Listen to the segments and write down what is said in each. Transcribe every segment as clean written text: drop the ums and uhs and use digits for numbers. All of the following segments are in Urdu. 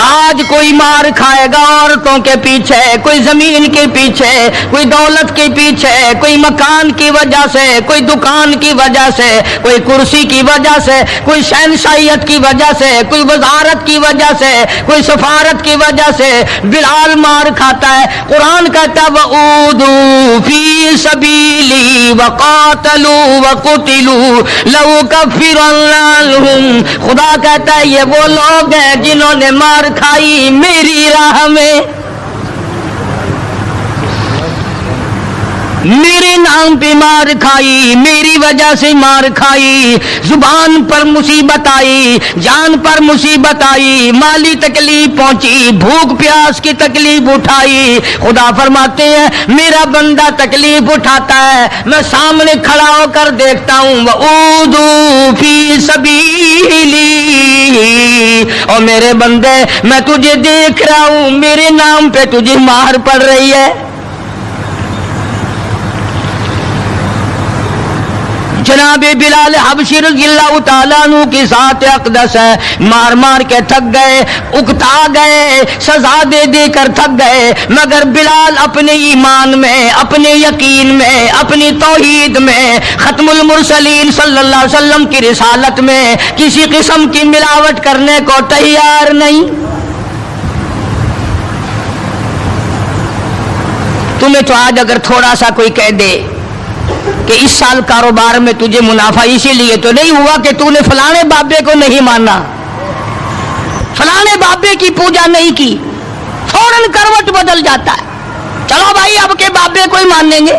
آج کوئی مار کھائے گا عورتوں کے پیچھے، کوئی زمین کے پیچھے، کوئی دولت کے پیچھے، کوئی مکان کی وجہ سے، کوئی دکان کی وجہ سے، کوئی کرسی کی وجہ سے، کوئی شہنشاہیت کی وجہ سے، کوئی وزارت کی وجہ سے، کوئی سفارت کی وجہ سے بلال مار کھاتا ہے۔ قرآن کہتا ہے وَأُوذُوا فِي سَبِيلِي وَقَاتَلُوا وَقُتِلُوا لَأُكَفِّرَنَّ عَنْهُمْ، خدا کہتا ہے یہ وہ لوگ ہیں جنہوں نے مار کھائی میری راہ میں، میرے نام پہ مار کھائی، میری وجہ سے مار کھائی، زبان پر مصیبت آئی، جان پر مصیبت آئی، مالی تکلیف پہنچی، بھوک پیاس کی تکلیف اٹھائی۔ خدا فرماتے ہیں میرا بندہ تکلیف اٹھاتا ہے، میں سامنے کھڑا ہو کر دیکھتا ہوں وَأُوذُوا فِي سَبِيلِي، اور میرے بندے میں تجھے دیکھ رہا ہوں، میرے نام پہ تجھے مار پڑ رہی ہے۔ جناب بلال حبشی رضی اللہ تعالیٰ عنہ کی ذات اقدس ہے، مار مار کے تھک گئے، اکتا گئے، سزا دے دے کر تھک گئے، مگر بلال اپنے ایمان میں، اپنے یقین میں، اپنی توحید میں، ختم المرسلین صلی اللہ علیہ وسلم کی رسالت میں کسی قسم کی ملاوٹ کرنے کو تیار نہیں۔ تمہیں تو آج اگر تھوڑا سا کوئی کہہ دے کہ اس سال کاروبار میں تجھے منافع اسی لیے تو نہیں ہوا کہ تو نے فلانے بابے کو نہیں مانا، فلانے بابے کی پوجا نہیں کی، فوراً کروٹ بدل جاتا ہے، چلو بھائی اب کے بابے کو ہی مان لیں گے۔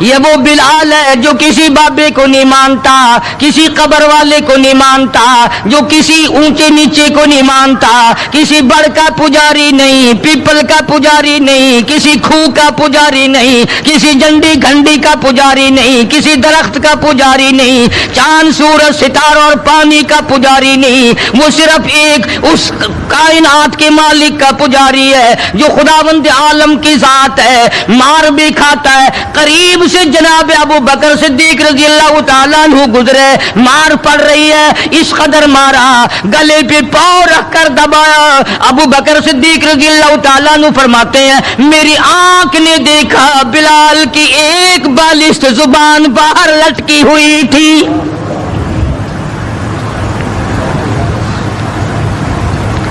یہ وہ بلال ہے جو کسی بابے کو نہیں مانتا، کسی قبر والے کو نہیں مانتا، جو کسی اونچے نیچے کو نہیں مانتا، کسی بڑ کا پجاری نہیں، پیپل کا پجاری نہیں، کسی کھو کا پجاری نہیں، کسی جنڈی گھنڈی کا پجاری نہیں، کسی درخت کا پجاری نہیں، چاند سورج ستاروں اور پانی کا پجاری نہیں، وہ صرف ایک اس کائنات کے مالک کا پجاری ہے جو خداوند عالم کی ذات ہے، مار بھی کھاتا ہے۔ قریب سے جناب ابو بکر صدیق رضی اللہ تعالیٰ عنہ گزرے، مار پڑ رہی ہے، اس قدر مارا، گلے پہ پاؤں رکھ کر دبایا۔ ابو بکر صدیق رضی اللہ تعالیٰ عنہ فرماتے ہیں میری آنکھ نے دیکھا بلال کی ایک بالشت زبان باہر لٹکی ہوئی تھی۔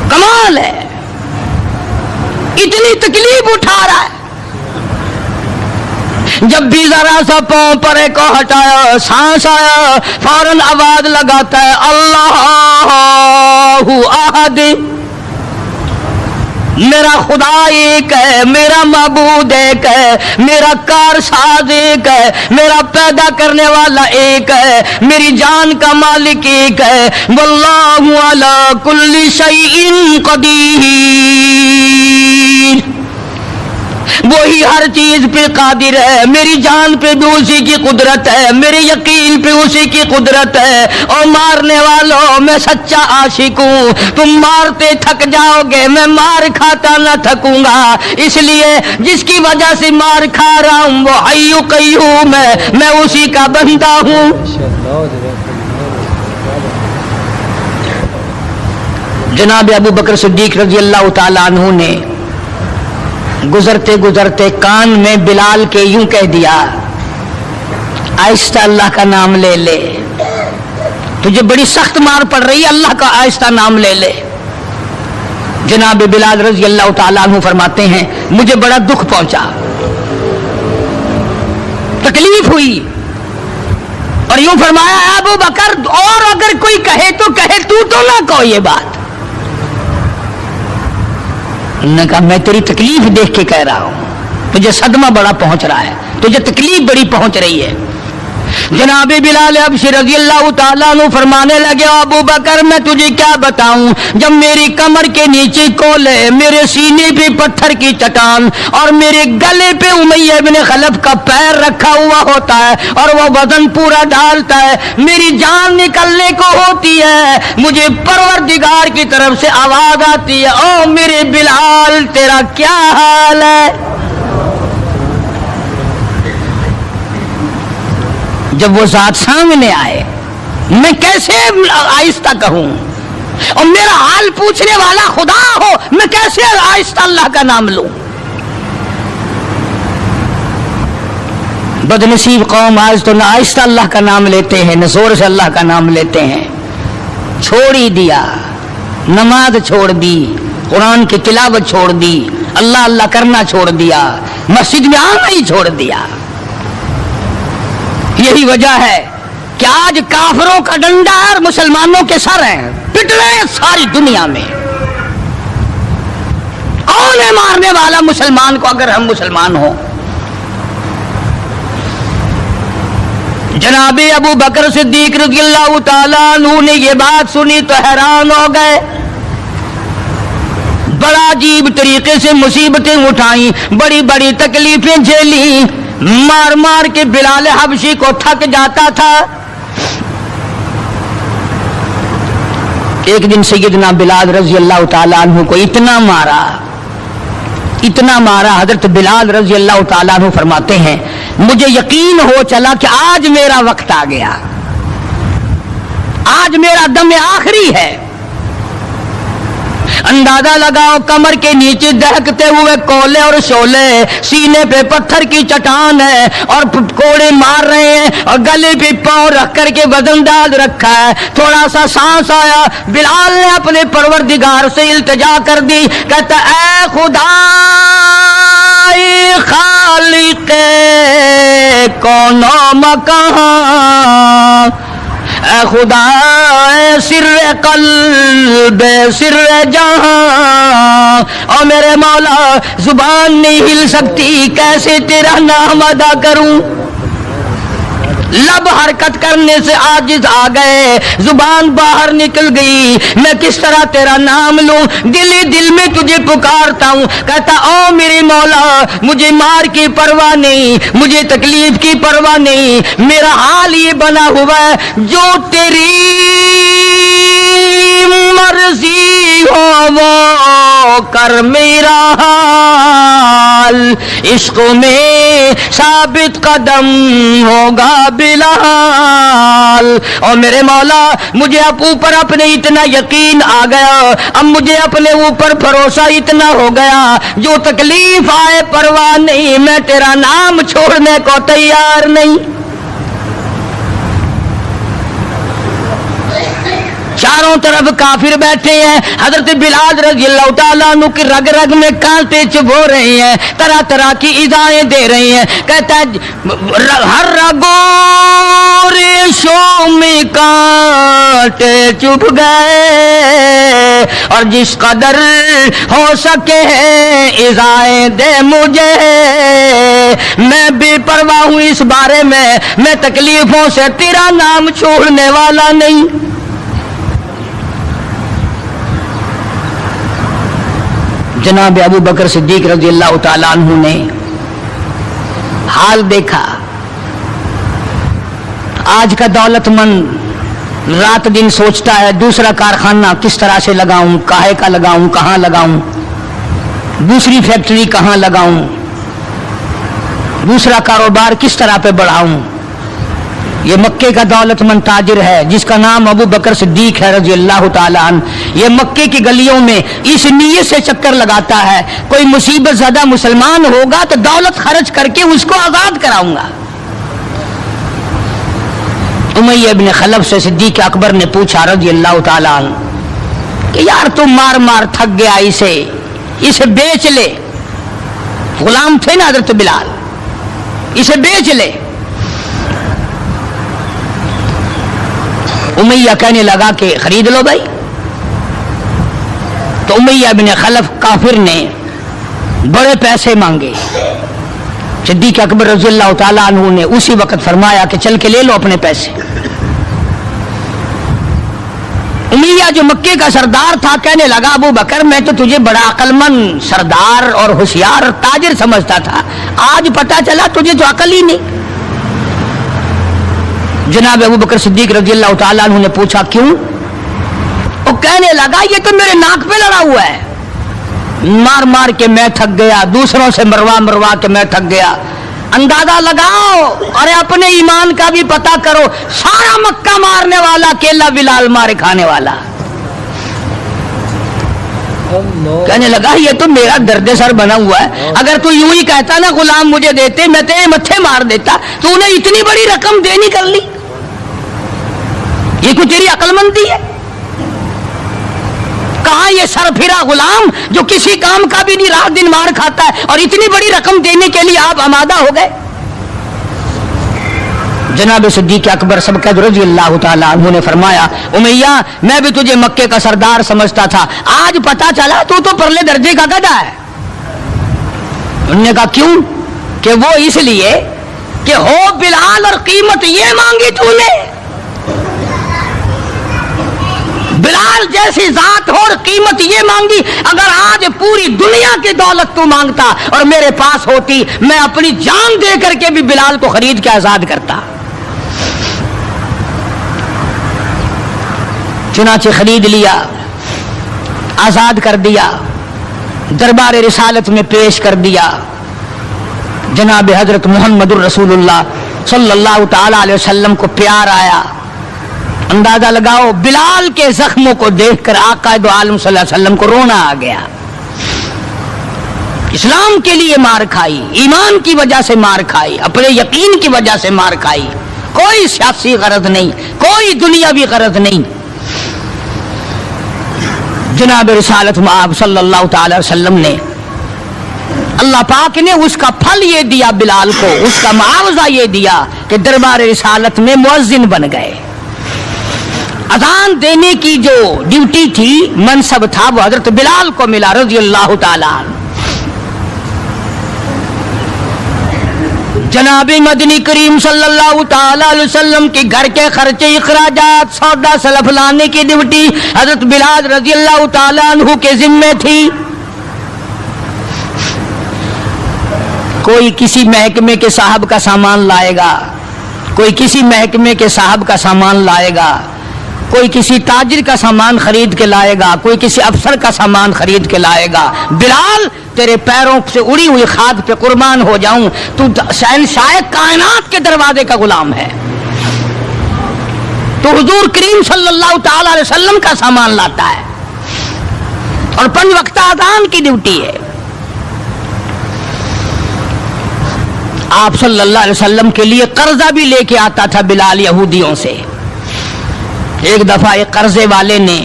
کمال ہے، اتنی تکلیف اٹھا رہا ہے، جب بھی ذرا سا پاؤں پرے کو ہٹایا، سانس آیا، فوراً آواز لگاتا ہے اللہ احد، میرا خدا ایک ہے، میرا معبود ایک ہے، میرا کارساز ایک ہے، میرا پیدا کرنے والا ایک ہے، میری جان کا مالک ایک ہے، واللہ علی کل شیء قدیر، وہی ہر چیز پہ قادر ہے، میری جان پہ بھی اسی کی قدرت ہے، میرے یقین پہ اسی کی قدرت ہے۔ اور مارنے والوں میں سچا عاشق ہوں، تم مارتے تھک جاؤ گے، میں مار کھاتا نہ تھکوں گا، اس لیے جس کی وجہ سے مار کھا رہا ہوں وہ حی قیوم ہے، میں اسی کا بندہ ہوں۔ جناب ابو بکر صدیق رضی اللہ تعالیٰ عنہ نے گزرتے گزرتے کان میں بلال کے یوں کہہ دیا آہستہ اللہ کا نام لے لے، تجھے بڑی سخت مار پڑ رہی ہے، اللہ کا آہستہ نام لے لے۔ جناب بلال رضی اللہ تعالیٰ عنہ فرماتے ہیں مجھے بڑا دکھ پہنچا، تکلیف ہوئی، اور یوں فرمایا ابو بکر اور اگر کوئی کہے تو کہے، تو نہ کہو یہ بات۔ انہوں نے کہا میں تیری تکلیف دیکھ کے کہہ رہا ہوں، تجھے صدمہ بڑا پہنچ رہا ہے، تجھے تکلیف بڑی پہنچ رہی ہے۔ جناب بلال حبشی رضی اللہ تعالیٰ عنہ فرمانے لگے ابو بکر میں تجھے کیا بتاؤں، جب میری کمر کے نیچے کولے، میرے سینے پہ پتھر کی چٹان اور میرے گلے پہ امیہ بن خلف کا پیر رکھا ہوا ہوتا ہے اور وہ وزن پورا ڈالتا ہے، میری جان نکلنے کو ہوتی ہے، مجھے پروردگار کی طرف سے آواز آتی ہے او میرے بلال تیرا کیا حال ہے۔ جب وہ ذات سامنے آئے میں کیسے آہستہ کہوں، اور میرا حال پوچھنے والا خدا ہو، میں کیسے آہستہ اللہ کا نام لوں؟ بدنصیب قوم آج تو نہ آہستہ اللہ کا نام لیتے ہیں نہ زور سے اللہ کا نام لیتے ہیں. چھوڑ ہی دیا، نماز چھوڑ دی، قرآن کی تلاوت چھوڑ دی، اللہ اللہ کرنا چھوڑ دیا، مسجد میں آنا ہی چھوڑ دیا. یہی وجہ ہے کہ آج کافروں کا ڈنڈا اور مسلمانوں کے سر ہیں، پٹ رہے ہیں ساری دنیا میں. کون ہے مارنے والا مسلمان کو اگر ہم مسلمان ہوں؟ جناب ابو بکر صدیق رضی اللہ تعالیٰ عنہ نے یہ بات سنی تو حیران ہو گئے. بڑا عجیب طریقے سے مصیبتیں اٹھائیں، بڑی بڑی تکلیفیں جھیلی، مار مار کے بلال حبشی کو تھک جاتا تھا. ایک دن سیدنا بلال رضی اللہ تعالیٰ عنہ کو اتنا مارا، حضرت بلال رضی اللہ تعالیٰ عنہ فرماتے ہیں مجھے یقین ہو چلا کہ آج میرا وقت آ گیا، آج میرا دم آخری ہے. اندازہ لگاؤ کمر کے نیچے دہکتے ہوئے کولے اور شولے، سینے پہ پتھر کی چٹان ہے اور کوڑے مار رہے ہیں اور گلے پہ پاؤں رکھ کر کے وزن ڈال رکھا ہے. تھوڑا سا سانس آیا، بلال نے اپنے پروردگار سے التجا کر دی، کہتا اے خدا خالق کون و مکان، اے خدا سر قلب سر جہاں، اور میرے مولا زبان نہیں ہل سکتی، کیسے تیرا نام ادا کروں؟ لب حرکت کرنے سے عاجز آ گئے، زبان باہر نکل گئی، میں کس طرح تیرا نام لوں؟ دل ہی دل میں تجھے پکارتا ہوں. کہتا او میرے مولا مجھے مار کی پرواہ نہیں، مجھے تکلیف کی پرواہ نہیں، میرا حال یہ بنا ہوا ہے جو تیری مرضی ہو وہ کر میرا حال، عشق میں ثابت قدم ہوگا بلال. اور میرے مولا مجھے اب اوپر اپنے اتنا یقین آ گیا، اب مجھے اپنے اوپر بھروسہ اتنا ہو گیا، جو تکلیف آئے پرواہ نہیں، میں تیرا نام چھوڑنے کو تیار نہیں. چاروں طرف کافر بیٹھے ہیں، حضرت بلال رضی اللہ تعالیٰ عنہ کی رگ رگ میں کانٹے چبھو رہے ہیں، طرح طرح کی ایذائیں دے رہے ہیں. کہتا ہے ہر رگوں ریشوں میں کانٹے چبھ گئے، اور جس قدر ہو سکے ایذائیں دے مجھے، میں بے پرواہ ہوں اس بارے میں تکلیفوں سے تیرا نام چھوڑنے والا نہیں. جناب ابو بکر صدیق رضی اللہ تعالیٰ عنہ نے حال دیکھا. آج کا دولت مند رات دن سوچتا ہے دوسرا کارخانہ کس طرح سے لگاؤں، کاہے کا لگاؤں، کہاں لگاؤں، دوسری فیکٹری کہاں لگاؤں، دوسرا کاروبار کس طرح پہ بڑھاؤں. یہ مکے کا دولت مند تاجر ہے جس کا نام ابو بکر صدیق ہے رضی اللہ تعالیٰ عنہ. یہ مکے کی گلیوں میں اس نیت سے چکر لگاتا ہے کوئی مصیبت زدہ مسلمان ہوگا تو دولت خرچ کر کے اس کو آزاد کراؤں گا. امیہ ابن خلف سے صدیق اکبر نے پوچھا رضی اللہ تعالیٰ عنہ کہ یار تو مار مار تھک گیا، اسے بیچ لے. غلام تھے نا حضرت بلال، اسے بیچ لے. امیہ کہنے لگا کہ خرید لو بھائی. تو امیہ بن خلف کافر نے بڑے پیسے مانگے. صدیق اکبر رضی اللہ تعالیٰ عنہ نے اسی وقت فرمایا کہ چل کے لے لو اپنے پیسے. امیہ جو مکے کا سردار تھا کہنے لگا ابو بکر میں تو تجھے بڑا عقل مند سردار اور ہوشیار تاجر سمجھتا تھا، آج پتا چلا تجھے تو عقل ہی نہیں. جناب ابو بکر صدیق رضی اللہ تعالیٰ عنہ نے پوچھا کیوں؟ وہ کہنے لگا یہ تو میرے ناک پہ لڑا ہوا ہے، مار مار کے میں تھک گیا، دوسروں سے مروا کے میں تھک گیا. اندازہ لگاؤ اور اپنے ایمان کا بھی پتہ کرو، سارا مکہ مارنے والا اکیلا بلال مارے کھانے والا. کہنے لگا یہ تو میرا درد سر بنا ہوا ہے، اگر تو یوں ہی کہتا نا غلام مجھے دیتے میں تیرے متھے مار دیتا، تو نے اتنی بڑی رقم دینی کر لی، یہ کوئی تیری عقل مندی ہے؟ کہاں یہ سر پھرا غلام جو کسی کام کا بھی نہیں، رات دن مار کھاتا ہے، اور اتنی بڑی رقم دینے کے لیے آپ آمادہ ہو گئے؟ جناب صدیق اکبر سبقت رضی اللہ تعالیٰ عنہ نے فرمایا امیہ میں بھی تجھے مکے کا سردار سمجھتا تھا، آج پتا چلا تو پرلے درجے کا گدھا ہے۔ انہوں نے کہا کیوں؟ کہ وہ اس لیے کہ ہو بلال اور قیمت یہ مانگی تو نے، بلال جیسی ذات ہو اور قیمت یہ مانگی، اگر آج پوری دنیا کی دولت تو مانگتا اور میرے پاس ہوتی، میں اپنی جان دے کر کے بھی بلال کو خرید کے آزاد کرتا۔ چنانچہ خرید لیا، آزاد کر دیا، دربار رسالت میں پیش کر دیا۔ جناب حضرت محمد الرسول اللہ صلی اللہ تعالی علیہ وسلم کو پیار آیا۔ اندازہ لگاؤ بلال کے زخموں کو دیکھ کر آقا دو عالم صلی اللہ علیہ وسلم کو رونا آ گیا۔ اسلام کے لیے مار کھائی، ایمان کی وجہ سے مار کھائی، اپنے یقین کی وجہ سے مار کھائی، کوئی سیاسی غرض نہیں، کوئی دنیاوی غرض نہیں۔ جناب رسالت مآب صلی اللہ تعالی وسلم نے، اللہ پاک نے اس کا پھل یہ دیا بلال کو، اس کا معاوضہ یہ دیا کہ دربار رسالت میں مؤذن بن گئے۔ اذان دینے کی جو ڈیوٹی تھی، منصب تھا، وہ حضرت بلال کو ملا رضی اللہ تعالی عنہ۔ جناب مدنی کریم صلی اللہ تعالی علیہ وسلم کے گھر کے خرچے اخراجات سودا سلف لانے کی ڈیوٹی حضرت بلال رضی اللہ تعالی عنہ کے ذمے تھی۔ کوئی کسی محکمے کے صاحب کا سامان لائے گا، کوئی کسی محکمے کے صاحب کا سامان لائے گا، کوئی کسی تاجر کا سامان خرید کے لائے گا، کوئی کسی افسر کا سامان خرید کے لائے گا۔ بلال تیرے پیروں سے اڑی ہوئی کھاد پہ قربان ہو جاؤں، تو شہنشاہ کائنات کے دروازے کا غلام ہے، تو حضور کریم صلی اللہ تعالی علیہ وسلم کا سامان لاتا ہے، اور 5 وقت اذان کی ڈیوٹی ہے۔ آپ صلی اللہ علیہ وسلم کے لیے قرضہ بھی لے کے آتا تھا بلال یہودیوں سے۔ ایک دفعہ ایک قرضے والے نے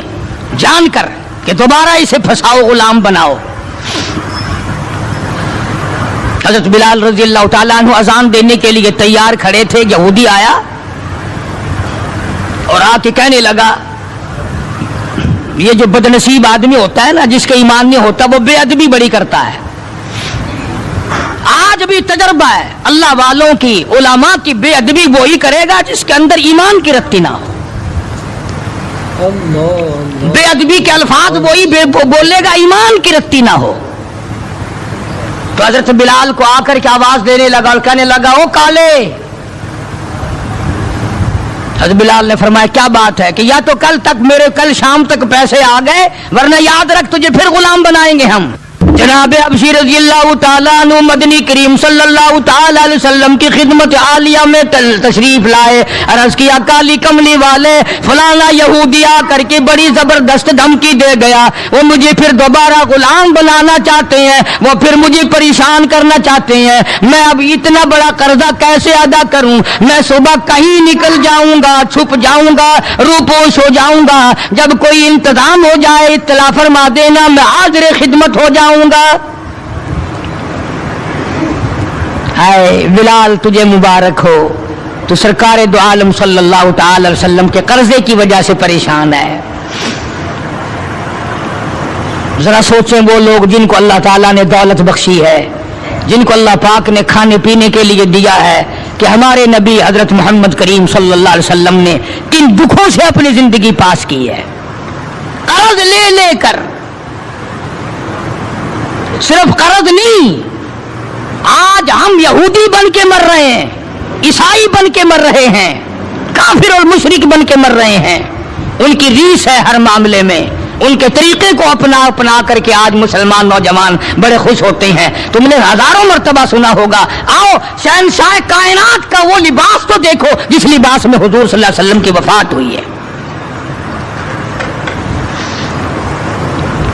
جان کر کہ دوبارہ اسے پھنساؤ، غلام بناؤ، حضرت بلال رضی اللہ تعالیٰ عنہ اذان دینے کے لیے تیار کھڑے تھے، یہودی آیا اور آ کے کہنے لگا، یہ جو بدنصیب آدمی ہوتا ہے نا، جس کا ایمان نہیں ہوتا، وہ بے ادبی بڑی کرتا ہے۔ آج بھی تجربہ ہے اللہ والوں کی، علماء کی، بے ادبی وہی کرے گا جس کے اندر ایمان کی رتی نہ ہو۔ بے ادبی کے الفاظ وہی بولے گا ایمان کی رتی نہ ہو۔ تو حضرت بلال کو آ کر کے آواز دینے لگا اور کہنے لگا، او کالے۔ حضرت بلال نے فرمایا کیا بات ہے؟ کہ یا تو کل شام تک پیسے آ گئے، ورنہ یاد رکھ تجھے پھر غلام بنائیں گے ہم۔ جناب حبشی رضی اللہ تعالیٰ عنہ مدنی کریم صلی اللہ تعالیٰ علیہ وسلم کی خدمت عالیہ میں تشریف لائے، عرض کیا کالی کملی والے فلانا یہودی آ کر کے بڑی زبردست دھمکی دے گیا، وہ مجھے پھر دوبارہ غلام بنانا چاہتے ہیں، وہ پھر مجھے پریشان کرنا چاہتے ہیں، میں اب اتنا بڑا قرضہ کیسے ادا کروں؟ میں صبح کہیں نکل جاؤں گا، چھپ جاؤں گا، روپوش ہو جاؤں گا، جب کوئی انتظام ہو جائے اطلاع فرما دینا، میں حاضر خدمت ہو جاؤں گا۔ اے بلال تجھے مبارک ہو، تو سرکار دو عالم صلی اللہ تعالی علیہ وسلم کے قرضے کی وجہ سے پریشان ہے۔ ذرا سوچیں وہ لوگ جن کو اللہ تعالیٰ نے دولت بخشی ہے، جن کو اللہ پاک نے کھانے پینے کے لیے دیا ہے، کہ ہمارے نبی حضرت محمد کریم صلی اللہ علیہ وسلم نے کن دکھوں سے اپنی زندگی پاس کی ہے، قرض لے لے کر۔ صرف قرض نہیں، آج ہم یہودی بن کے مر رہے ہیں، عیسائی بن کے مر رہے ہیں، کافر اور مشرک بن کے مر رہے ہیں۔ ان کی ریس ہے ہر معاملے میں، ان کے طریقے کو اپنا کر کے آج مسلمان نوجوان بڑے خوش ہوتے ہیں۔ تم نے ہزاروں مرتبہ سنا ہوگا، آؤ شہنشاہ کائنات کا وہ لباس تو دیکھو جس لباس میں حضور صلی اللہ علیہ وسلم کی وفات ہوئی ہے۔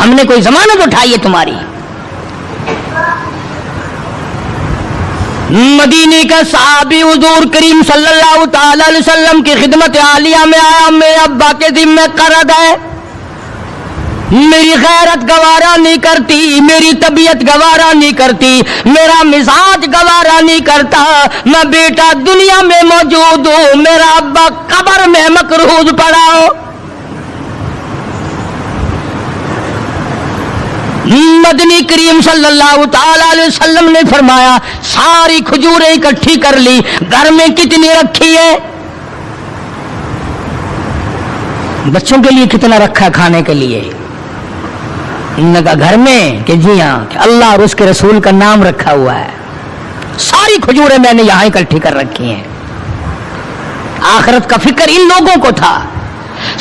ہم نے کوئی ضمانت اٹھائی ہے تمہاری؟ مدینے کا صحابی حضور کریم صلی اللہ تعالی علیہ وسلم کی خدمت عالیہ میں آیا، میرے ابا کے ذمہ قرض ہے، میری غیرت گوارا نہیں کرتی، میری طبیعت گوارا نہیں کرتی، میرا مزاج گوارا نہیں کرتا، میں بیٹا دنیا میں موجود ہوں، میرا ابا قبر میں مقروض پڑا ہو۔ مدنی کریم صلی اللہ تعالی علیہ وسلم نے فرمایا ساری کھجوریں اکٹھی کر لی، گھر میں کتنی رکھی ہے؟ بچوں کے لیے کتنا رکھا کھانے کے لیے؟ انہوں نے کہا گھر میں، کہ جی ہاں، کہ اللہ اور اس کے رسول کا نام رکھا ہوا ہے، ساری کھجوریں میں نے یہاں اکٹھی کر رکھی ہیں۔ آخرت کا فکر ان لوگوں کو تھا۔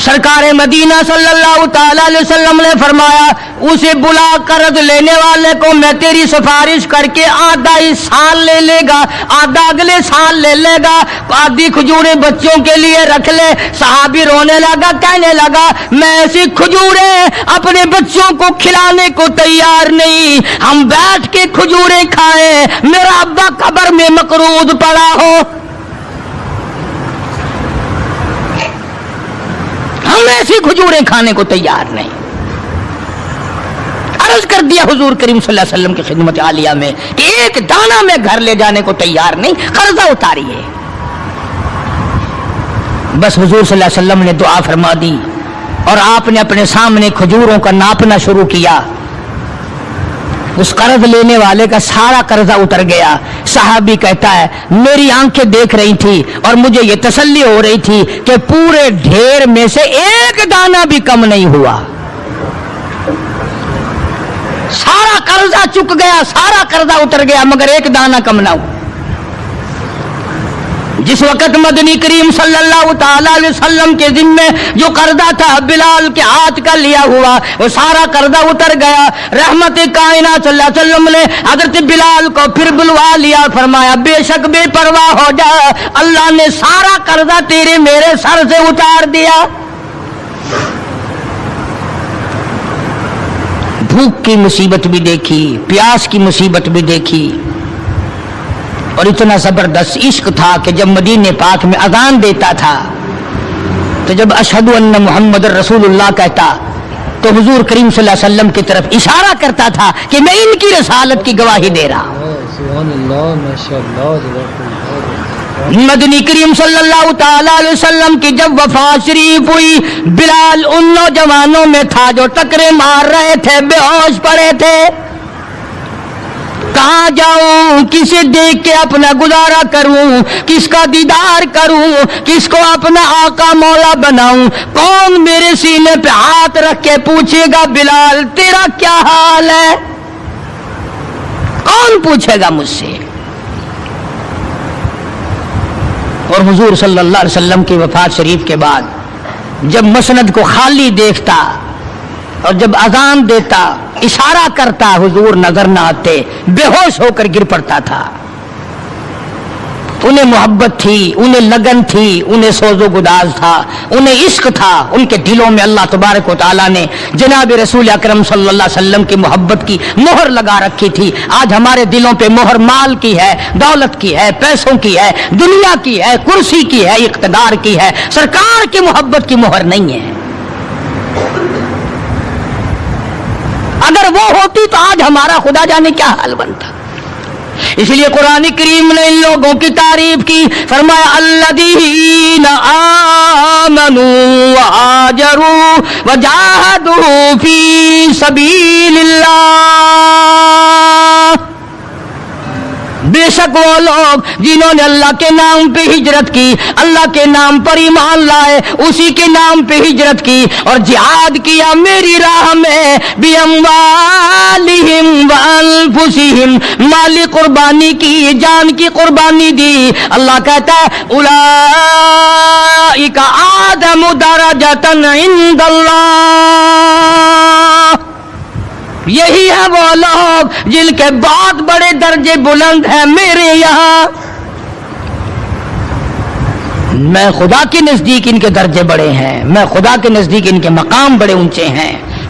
سرکار مدینہ صلی اللہ تعالی علیہ وسلم نے فرمایا اسے بلا قرض لینے والے کو میں تیری سفارش کر کے آدھا اس سال لے لے گا، آدھا اگلے سال لے لے گا، آدھی کھجوریں بچوں کے لیے رکھ لے۔ صحابی رونے لگا، کہنے لگا میں ایسی کھجوریں اپنے بچوں کو کھلانے کو تیار نہیں، ہم بیٹھ کے کھجوریں کھائیں، میرا ابا قبر میں مقروض پڑا ہو۔ ہم ایسی کھجوریں کھانے کو تیار نہیں۔ عرض کر دیا حضور کریم صلی اللہ علیہ وسلم کی خدمت عالیہ میں کہ ایک دانہ میں گھر لے جانے کو تیار نہیں، قرضہ اتاریے۔ بس حضور صلی اللہ علیہ وسلم نے دعا فرما دی اور آپ نے اپنے سامنے کھجوروں کا ناپنا شروع کیا۔ اس قرض لینے والے کا سارا قرضہ اتر گیا۔ صحابی کہتا ہے میری آنکھیں دیکھ رہی تھی اور مجھے یہ تسلی ہو رہی تھی کہ پورے ڈھیر میں سے ایک دانہ بھی کم نہیں ہوا، سارا قرضہ چک گیا، سارا قرضہ اتر گیا، مگر ایک دانہ کم نہ ہوا۔ جس وقت مدنی کریم صلی اللہ تعالی علیہ وسلم کے ذمے جو قرضہ تھا بلال کے ہاتھ کا لیا ہوا، وہ سارا قرضہ اتر گیا۔ رحمت کائنات صلی اللہ علیہ وسلم نے حضرت بلال کو پھر بلوا لیا، فرمایا بے شک بے پرواہ ہو جا، اللہ نے سارا قرضہ تیرے میرے سر سے اتار دیا۔ بھوک کی مصیبت بھی دیکھی، پیاس کی مصیبت بھی دیکھی، اور اتنا زبردست عشق تھا کہ جب مدینے پاک میں اذان دیتا تھا تو جب اشہد ان محمد رسول اللہ کہتا تو حضور کریم صلی اللہ علیہ وسلم کی طرف اشارہ کرتا تھا کہ میں ان کی رسالت کی گواہی دے رہا ہوں۔ مدنی کریم صلی اللہ تعالی علیہ وسلم کی جب وفات شریف ہوئی، بلال ان نوجوانوں میں تھا جو ٹکرے مار رہے تھے، بے ہوش پڑے تھے۔ کہاں جاؤں، کسے دیکھ کے اپنا گزارا کروں، کس کا دیدار کروں، کس کو اپنا آقا مولا بناؤں، کون میرے سینے پہ ہاتھ رکھ کے پوچھے گا بلال تیرا کیا حال ہے؟ کون پوچھے گا مجھ سے؟ اور حضور صلی اللہ علیہ وسلم کی وفات شریف کے بعد جب مسند کو خالی دیکھتا اور جب اذان دیتا اشارہ کرتا، حضور نظر نہ آتے، بے ہوش ہو کر گر پڑتا تھا۔ انہیں محبت تھی، انہیں لگن تھی، انہیں سوز و گداز تھا، انہیں عشق تھا، ان کے دلوں میں اللہ تبارک و تعالیٰ نے جناب رسول اکرم صلی اللہ علیہ وسلم کی محبت کی مہر لگا رکھی تھی۔ آج ہمارے دلوں پہ مہر مال کی ہے، دولت کی ہے، پیسوں کی ہے، دنیا کی ہے، کرسی کی ہے، اقتدار کی ہے، سرکار کی محبت کی مہر نہیں ہے۔ اگر وہ ہوتی تو آج ہمارا خدا جانے کیا حال بنتا۔ اس لیے قرآن کریم نے ان لوگوں کی تعریف کی، فرمایا الذین آمنوا وہاجروا وجاہدوا فی سبیل اللہ، بے شک وہ لوگ جنہوں نے اللہ کے نام پہ ہجرت کی، اللہ کے نام پر ایمان لائے، اسی کے نام پہ ہجرت کی اور جہاد کیا میری راہ میں، بِأَمْوَالِهِمْ وَأَنفُسِهِمْ، مالی قربانی کی، جان کی قربانی دی۔ اللہ کہتا ہے اولئک اعظم درجۃ عند اللہ، یہی ہے وہ لوگ جن کے بہت بڑے درجے بلند ہیں میرے یہاں، میں خدا کے نزدیک ان کے درجے بڑے ہیں، میں خدا کے نزدیک ان کے مقام بڑے اونچے ہیں۔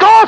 2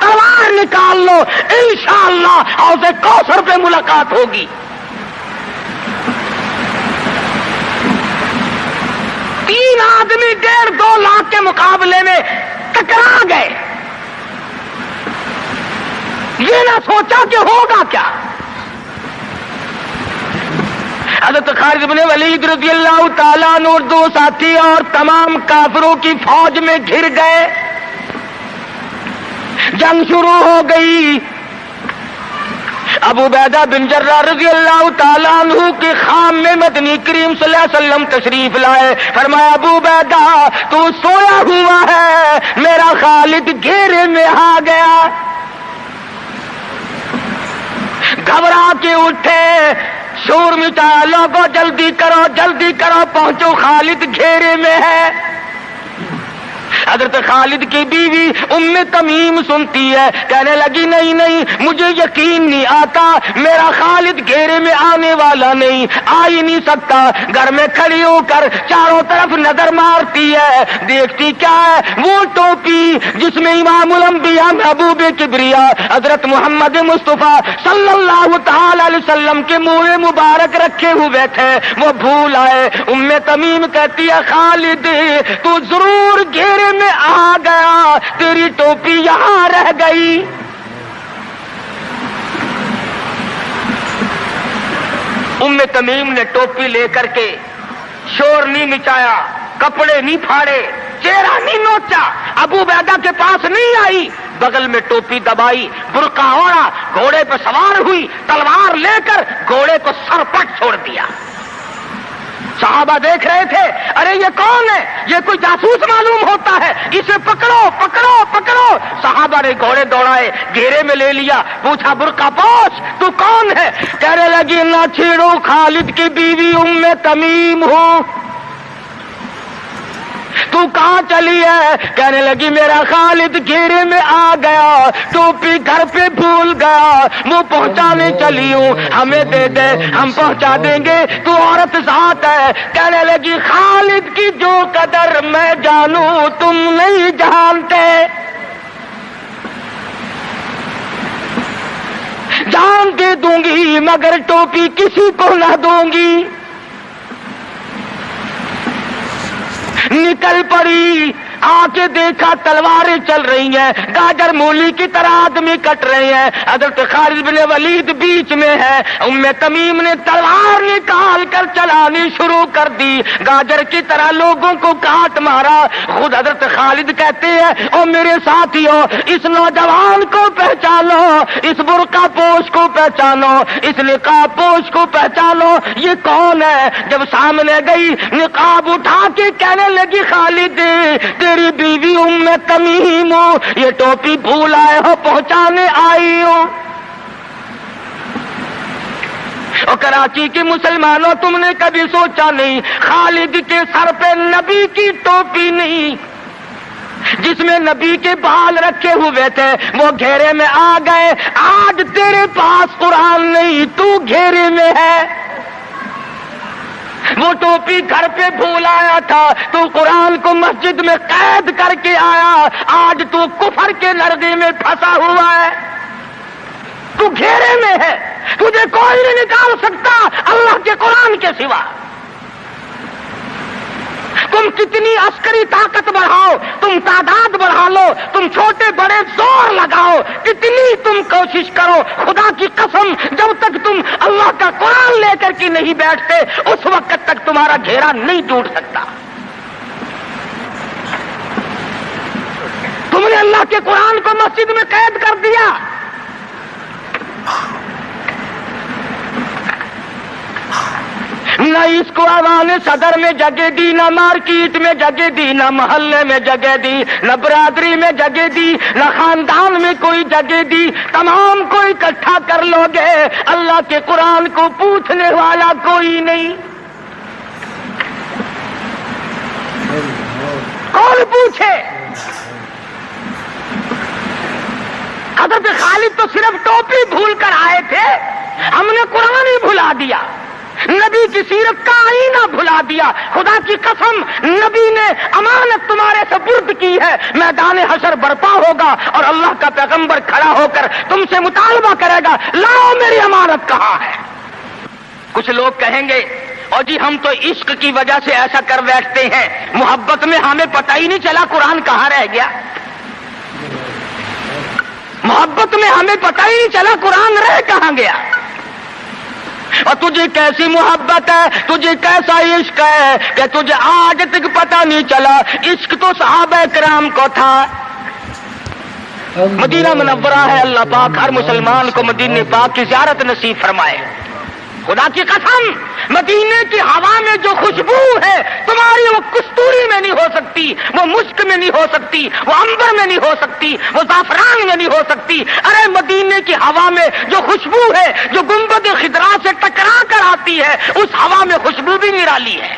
تلوار نکال لو، انشاءاللہ حوض کوثر پہ ملاقات ہوگی۔ 3 آدمی 1.5-2 لاکھ کے مقابلے میں ٹکرا گئے، یہ نہ سوچا کہ ہوگا کیا۔ حضرت خالد بن ولید رضی اللہ تعالیٰ عنہ اور 2 ساتھی اور تمام کافروں کی فوج میں گھر گئے، جنگ شروع ہو گئی۔ ابو عبیدہ بن جراح رضی اللہ تعالیٰ عنہ کے خام میں مدنی کریم صلی اللہ علیہ وسلم تشریف لائے، فرمایا ابو عبیدہ تو سویا ہوا ہے، میرا خالد گھیرے میں آ گیا۔ گھبرا کے اٹھے، شور مچایا، لوگوں جلدی کرو پہنچو، خالد گھیرے میں ہے۔ حضرت خالد کی بیوی ام تمیم سنتی ہے، کہنے لگی نہیں مجھے یقین نہیں آتا، میرا خالد گھیرے میں آنے والا نہیں، آ ہی نہیں سکتا۔ گھر میں کھڑی ہو کر چاروں طرف نظر مارتی ہے، دیکھتی کیا ہے؟ وہ ٹوپی جس میں امام الانبیاء محبوب کبریا حضرت محمد مصطفیٰ صلی اللہ تعالی علیہ وسلم کے منہ مبارک رکھے ہوئے تھے، وہ بھول آئے۔ ام تمیم کہتی ہے خالد تو ضرور گھیرے میں آ گیا، تیری ٹوپی یہاں رہ گئی۔ ام تمیم نے ٹوپی لے کر کے شور نہیں مچایا، کپڑے نہیں پھاڑے، چہرہ نہیں نوچا، ابو عبیدہ کے پاس نہیں آئی، بغل میں ٹوپی دبائی، برقع اوڑھا، گھوڑے پہ سوار ہوئی، تلوار لے کر گھوڑے کو سر پٹ چھوڑ دیا۔ صحابہ دیکھ رہے تھے، ارے یہ کون ہے؟ یہ کوئی جاسوس معلوم ہوتا ہے، اسے پکڑو۔ صحابہ نے گھوڑے دوڑائے، گھیرے میں لے لیا، پوچھا برقع پوش تو کون ہے؟ کہنے لگی نہ چھیڑو، خالد کی بیوی ام تمیم ہوں۔ تو کہاں چلی ہے؟ کہنے لگی میرا خالد گھیرے میں آ گیا، ٹوپی گھر پہ بھول گیا، وہ پہنچانے چلی ہوں، ہمیں دے دے ہم پہنچا دیں گے، تو عورت ذات ہے۔ کہنے لگی خالد کی جو قدر میں جانوں تم نہیں جانتے، جان دے دوں گی مگر ٹوپی کسی کو نہ دوں گی۔ نکل پڑی، آ کے دیکھا تلواریں چل رہی ہیں، گاجر مولی کی طرح آدمی کٹ رہے ہیں، حضرت خالد بن ولید بیچ میں ہے۔ ام تمیم نے تلوار نکال کر چلانی شروع کر دی، گاجر کی طرح لوگوں کو کاٹ مارا۔ خود حضرت خالد کہتے ہیں او میرے ساتھیوں، اس نوجوان کو پہچانو، اس برقع پوش کو پہچانو، اس نقاب پوش کو پہچانو، یہ کون ہے؟ جب سامنے گئی نقاب اٹھا کے کہنے لگی خالد تیری بیوی ام تمیم ہوں، یہ ٹوپی بھول آئے ہو، پہنچانے آئی ہوں۔ اور کراچی کے مسلمانوں تم نے کبھی سوچا نہیں خالد کے سر پہ نبی کی ٹوپی نہیں، جس میں نبی کے بال رکھے ہوئے تھے، وہ گھیرے میں آ گئے۔ آج تیرے پاس قرآن نہیں، تو گھیرے میں ہے۔ وہ ٹوپی گھر پہ بھول آیا تھا، تو قرآن کو مسجد میں قید کر کے آیا، آج تو کفر کے نردے میں پھنسا ہوا ہے، تو گھیرے میں ہے، تجھے کوئی نہیں نکال سکتا اللہ کے قرآن کے سوا۔ تم کتنی عسکری طاقت بڑھاؤ، تم تعداد بڑھا لو، تم چھوٹے بڑے زور لگاؤ، کتنی تم کوشش کرو، خدا کی قسم جب تک تم اللہ کا قرآن لے کر کے نہیں بیٹھتے اس وقت تک تمہارا گھیرا نہیں ٹوٹ سکتا۔ تم نے اللہ کے قرآن کو مسجد میں قید کر دیا، نہ اس کو ایوان صدر میں جگہ دی، نہ مارکیٹ میں جگہ دی، نہ محلے میں جگہ دی، نہ برادری میں جگہ دی، نہ خاندان میں کوئی جگہ دی، تمام کو اکٹھا کر لو گے اللہ کے قرآن کو پوچھنے والا کوئی نہیں۔ کون پوچھے؟ حضرت خالد تو صرف ٹوپی بھول کر آئے تھے، ہم نے قرآن ہی بھلا دیا، نبی کی سیرت کا آئینہ بھلا دیا۔ دیا. خدا کی قسم نبی نے امانت تمہارے سپرد کی ہے. میدان حشر برپا ہوگا اور اللہ کا پیغمبر کھڑا ہو کر تم سے مطالبہ کرے گا, لاؤ میری امانت کہاں ہے. کچھ لوگ کہیں گے اور جی ہم تو عشق کی وجہ سے ایسا کر بیٹھتے ہیں, محبت میں ہمیں پتہ ہی نہیں چلا قرآن کہاں رہ گیا. محبت میں ہمیں پتہ ہی نہیں چلا قرآن رہ کہاں گیا. اور تجھے کیسی محبت ہے, تجھے کیسا عشق ہے کہ تجھے آج تک پتہ نہیں چلا. عشق تو صحابہ کرام کو تھا. مدینہ منورہ ہے, اللہ پاک ہر مسلمان کو مدینہ پاک کی زیارت نصیب فرمائے. خدا کی قسم مدینے کی ہوا میں جو خوشبو ہے تمہاری وہ کستوری میں نہیں ہو سکتی, وہ مشک میں نہیں ہو سکتی, وہ عنبر میں نہیں ہو سکتی, وہ زعفران میں نہیں ہو سکتی. ارے مدینے کی ہوا میں جو خوشبو ہے جو گنبد خضرا سے ٹکرا کر آتی ہے اس ہوا میں خوشبو بھی نرالی ہے.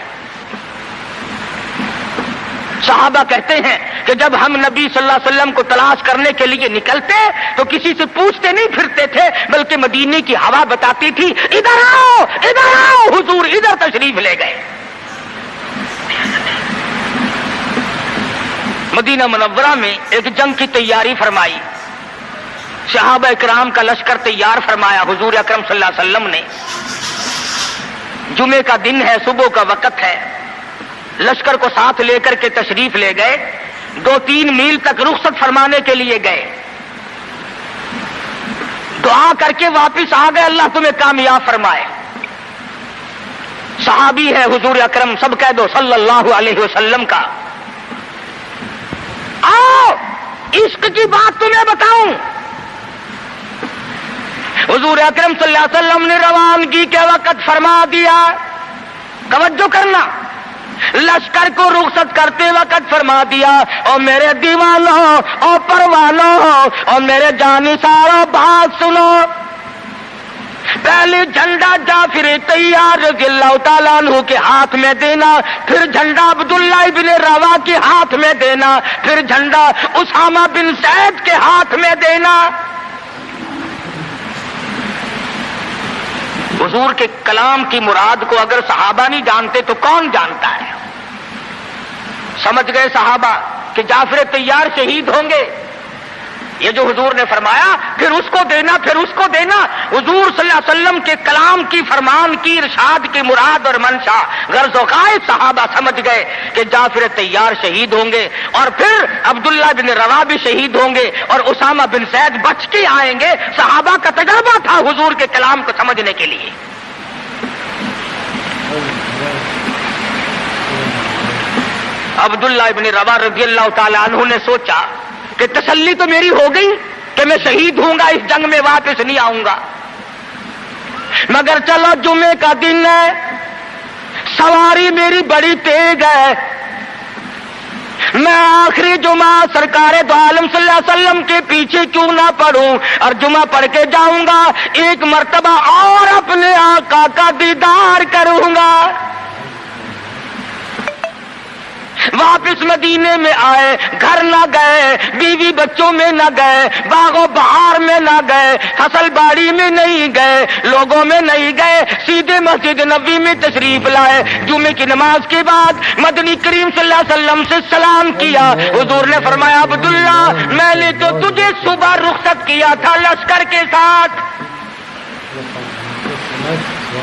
صحابہ کہتے ہیں کہ جب ہم نبی صلی اللہ علیہ وسلم کو تلاش کرنے کے لیے نکلتے تو کسی سے پوچھتے نہیں پھرتے تھے, بلکہ مدینے کی ہوا بتاتی تھی ادھر آؤ ادھر آؤ, حضور ادھر تشریف لے گئے. مدینہ منورہ میں ایک جنگ کی تیاری فرمائی, صحابہ کرام کا لشکر تیار فرمایا. حضور اکرم صلی اللہ علیہ وسلم نے, جمعے کا دن ہے, صبح کا وقت ہے, لشکر کو ساتھ لے کر کے تشریف لے گئے. 2-3 میل تک رخصت فرمانے کے لیے گئے, دعا کر کے واپس آ گئے. اللہ تمہیں کامیاب فرمائے. صحابی ہے حضور اکرم, سب کہہ دو صلی اللہ علیہ وسلم کا. آؤ عشق کی بات تمہیں بتاؤں. حضور اکرم صلی اللہ علیہ وسلم نے روانگی کے وقت فرما دیا, توجہ کرنا, لشکر کو رخصت کرتے وقت فرما دیا, اور میرے دیوانوں اور پروانوں اور میرے جانثاروں بات سنو. پہلے جھنڈا جعفر تیار رضی اللہ تعالیٰ عنہ کے ہاتھ میں دینا, پھر جھنڈا عبداللہ ابن روا کے ہاتھ میں دینا, پھر جھنڈا اسامہ بن زید کے ہاتھ میں دینا. حضور کے کلام کی مراد کو اگر صحابہ نہیں جانتے تو کون جانتا ہے؟ سمجھ گئے صحابہ کہ جعفر تیار شہید ہوں گے. یہ جو حضور نے فرمایا پھر اس کو دینا پھر اس کو دینا, حضور صلی اللہ علیہ وسلم کے کلام کی فرمان کی ارشاد کی مراد اور منشا غرض و غائب صحابہ سمجھ گئے کہ جعفر تیار شہید ہوں گے, اور پھر عبداللہ بن روا بھی شہید ہوں گے, اور اسامہ بن زید بچ کے آئیں گے. صحابہ کا تجربہ تھا حضور کے کلام کو سمجھنے کے لیے. عبداللہ ابن روا رضی اللہ تعالی عنہ نے سوچا کہ تسلی تو میری ہو گئی کہ میں شہید ہوں گا, اس جنگ میں واپس نہیں آؤں گا, مگر چلو جمعے کا دن ہے, سواری میری بڑی تیز ہے, میں آخری جمعہ سرکار دو عالم صلی اللہ علیہ وسلم کے پیچھے کیوں نہ پڑھوں اور جمعہ پڑھ کے جاؤں گا, ایک مرتبہ اور اپنے آقا کا دیدار کروں گا. واپس مدینے میں آئے, گھر نہ گئے, بیوی بچوں میں نہ گئے, باغ و بہار میں نہ گئے, فصل باڑی میں نہیں گئے, لوگوں میں نہیں گئے, سیدھے مسجد نبوی میں تشریف لائے. جمعے کی نماز کے بعد مدنی کریم صلی اللہ علیہ وسلم سے سلام کیا. حضور نے فرمایا عبداللہ میں نے تو تجھے صبح رخصت کیا تھا لشکر کے ساتھ,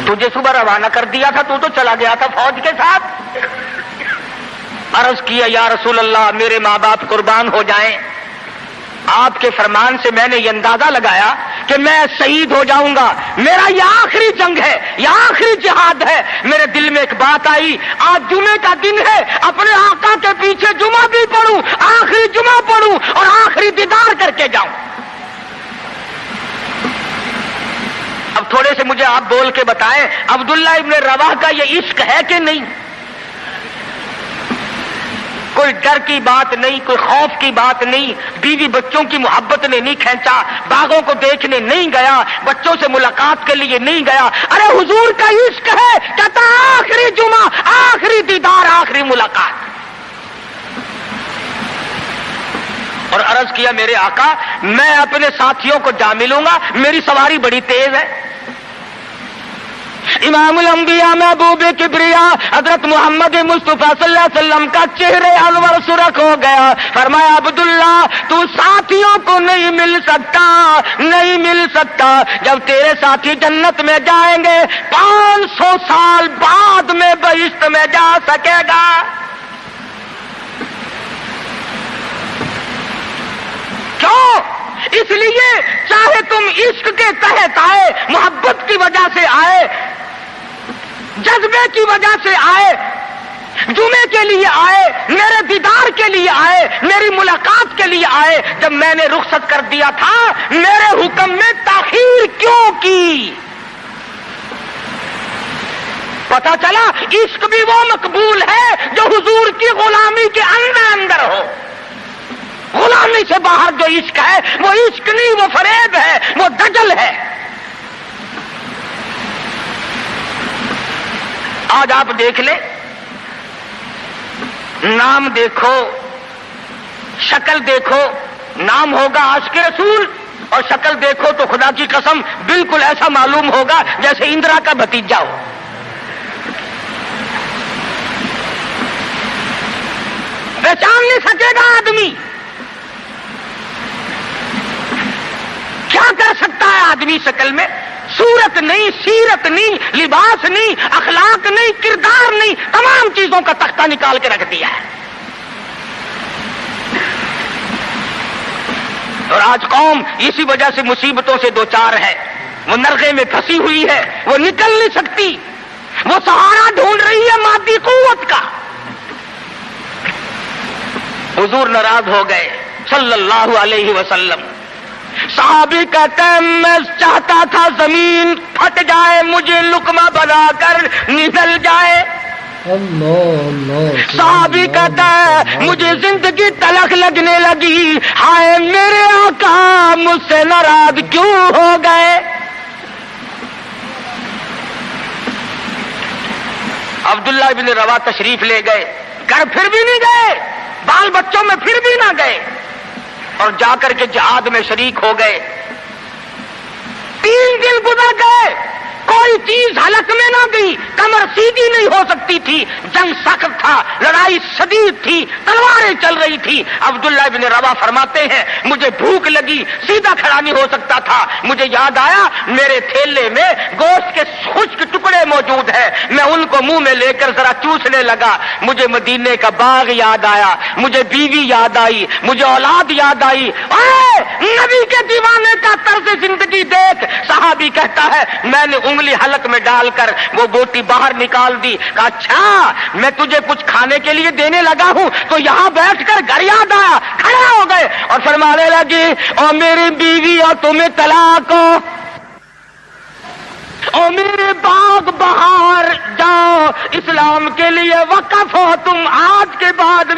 تجھے صبح روانہ کر دیا تھا, تو چلا گیا تھا فوج کے ساتھ. عرض کیا یا رسول اللہ میرے ماں باپ قربان ہو جائیں, آپ کے فرمان سے میں نے یہ اندازہ لگایا کہ میں شہید ہو جاؤں گا, میرا یہ آخری جنگ ہے, یہ آخری جہاد ہے. میرے دل میں ایک بات آئی, آج جمعے کا دن ہے, اپنے آقا کے پیچھے جمعہ بھی پڑھوں, آخری جمعہ پڑھوں اور آخری دیدار کر کے جاؤں. اب تھوڑے سے مجھے آپ بول کے بتائیں عبداللہ ابن رواح کا یہ عشق ہے کہ نہیں؟ کوئی ڈر کی بات نہیں, کوئی خوف کی بات نہیں, بیوی بچوں کی محبت نے نہیں کھینچا, باغوں کو دیکھنے نہیں گیا, بچوں سے ملاقات کے لیے نہیں گیا. ارے حضور کا عشق ہے, کہتا آخری جمعہ, آخری دیدار, آخری ملاقات. اور عرض کیا میرے آقا میں اپنے ساتھیوں کو جا ملوں گا, میری سواری بڑی تیز ہے, امام الانبیاء محبوب کبریا حضرت محمد مصطفیٰ صلی اللہ علیہ وسلم کا چہرے انور سرخ ہو گیا. فرمایا عبداللہ تو ساتھیوں کو نہیں مل سکتا جب تیرے ساتھی جنت میں جائیں گے 500 سال بعد میں بہشت میں جا سکے گا. کیوں؟ اس لیے چاہے تم عشق کے تحت آئے, محبت کی وجہ سے آئے, جذبے کی وجہ سے آئے, جمعے کے لیے آئے, میرے دیدار کے لیے آئے, میری ملاقات کے لیے آئے, جب میں نے رخصت کر دیا تھا میرے حکم میں تاخیر کیوں کی؟ پتہ چلا عشق بھی وہ مقبول ہے جو حضور کی غلامی کے اندر ہو. غلامی سے باہر جو عشق ہے وہ عشق نہیں, وہ فریب ہے, وہ دجل ہے. آج آپ دیکھ لیں, نام دیکھو, شکل دیکھو, نام ہوگا عاشق رسول اور شکل دیکھو تو خدا کی قسم بالکل ایسا معلوم ہوگا جیسے اندرا کا بھتیجا ہو. پہچان نہیں سکے گا آدمی. کیا کر سکتا ہے آدمی شکل میں؟ صورت نہیں, سیرت نہیں, لباس نہیں, اخلاق نہیں, کردار نہیں, تمام چیزوں کا تختہ نکال کے رکھ دیا ہے. اور آج قوم اسی وجہ سے مصیبتوں سے دوچار ہے. وہ نرغے میں پھنسی ہوئی ہے, وہ نکل نہیں سکتی, وہ سہارا ڈھونڈ رہی ہے مادی قوت کا. حضور ناراض ہو گئے صلی اللہ علیہ وسلم. صحابی کہتے ہیں میں چاہتا تھا زمین پھٹ جائے, مجھے لقمہ بنا کر نکل جائے. صحابی کہتا ہے مجھے زندگی تلخ لگنے لگی, ہائے میرے آقا مجھ سے ناراض کیوں ہو گئے. عبداللہ ابن روا تشریف لے گئے, گھر پھر بھی نہیں گئے, بال بچوں میں پھر بھی نہ گئے, اور جا کر کے جہاد میں شریک ہو گئے. 3 دن گزر گئے, کوئی چیز حلق میں نہ گئی, کمر سیدھی نہیں ہو سکتی تھی, جنگ سخت تھا, لڑائی شدید تھی, تلواریں چل رہی تھی. عبداللہ ابن روا فرماتے ہیں مجھے بھوک لگی, سیدھا کھڑا نہیں ہو سکتا تھا. مجھے یاد آیا میرے تھیلے میں گوشت کے خشک ٹکڑے موجود ہیں, میں ان کو منہ میں لے کر ذرا چوسنے لگا. مجھے مدینے کا باغ یاد آیا, مجھے بیوی یاد آئی, مجھے اولاد یاد آئی. نبی کے دیوانے کا طرز زندگی دیکھ. صحابی کہتا ہے میں نے انگلی حلق میں ڈال کر وہ بوٹی باہر نکال دی. کہا اچھا میں تجھے کچھ کھانے کے لیے دینے لگا ہوں تو یہاں بیٹھ کر گھر یاد آیا. کھڑا ہو گئے اور فرمانے لگی اور میری بیوی اور تمہیں طلاق ہو, اور میرے باغ بہار جاؤ, اسلام کے لیے وقف ہو تم, آج کے بعد